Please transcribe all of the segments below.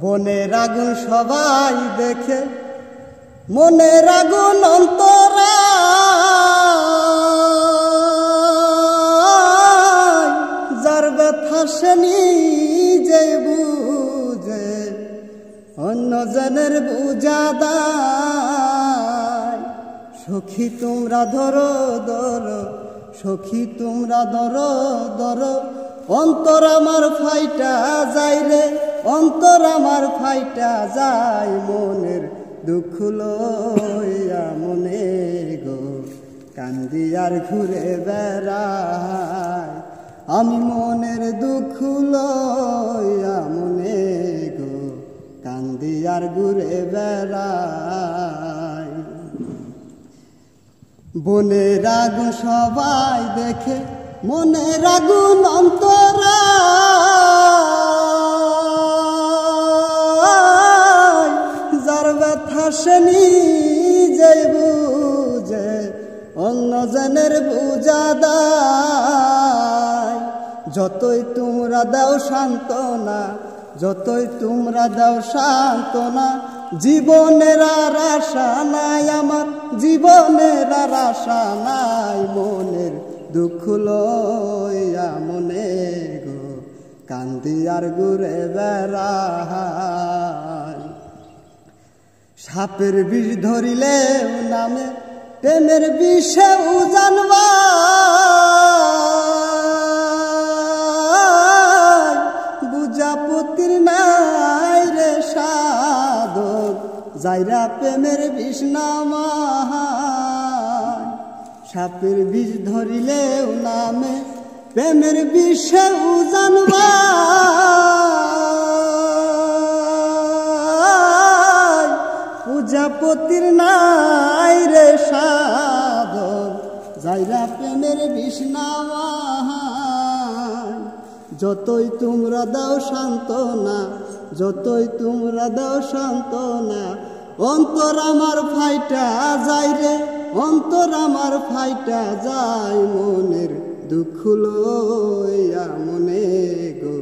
বনের আগুন সবাই দেখে, মনের আগুন অন্তরায়, যার ব্যথা সে নিজে বুঝে, অন্য জনের বুঝা দায়। সখী তোমরা ধরো ধরো, সখী তোমরা ধরো ধরো, অন্তর আমার ফাইটা যায় রে, অন্তর আমার ফাইটা যায়। মনের দুঃখ লইয়া মনে গো কান্দি আর ঘুরে বেড়াই, আমি মনের দুঃখ লইয়া মনে গো কান্দি আর ঘুরে বেড়াই। বনের আগুন সবাই দেখে, মনের আগুন অন্তরায়, যার ব্যথা সে নিজে বুঝে, অন্য জনের বুঝা দায়। যতই তোমরা দাও সান্ত্বনা, যতই তোমরা দাও সান্ত্বনা, জীবনের আর আশা নাই আমার, জীবনের আর আশা নাই। মনের দুঃখ লইয়া মনে গো কান্দি আর ঘুরে বেড়াই। সাপের বিষ ধরিলে নামে, প্রেমের বিষে জানবা, বুঝাপতির নাই রে সাধক, যাইরা প্রেমের বিষ নামায়। সাপের বিষ ধরিলেও নামে, প্রেমের বিষে জানবা, পূজাপতির নাই রে সাধক, যাইরা প্রেমের বিষ নামায়। যতই তোমরা দাও সান্ত্বনা, যতই তোমরা দাও সান্ত্বনা, অন্তর আমার ফাইটা যায় রে, অন্তর আমার ফাইটা যায়। মনের দুঃখ লইয়া মনে গো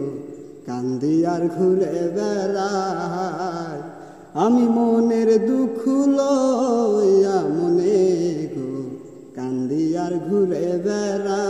কান্দি আর ঘুরে বেড়াই, আমি মনের দুঃখ লইয়া মনে গো কান্দি আর ঘুরে বেড়াই।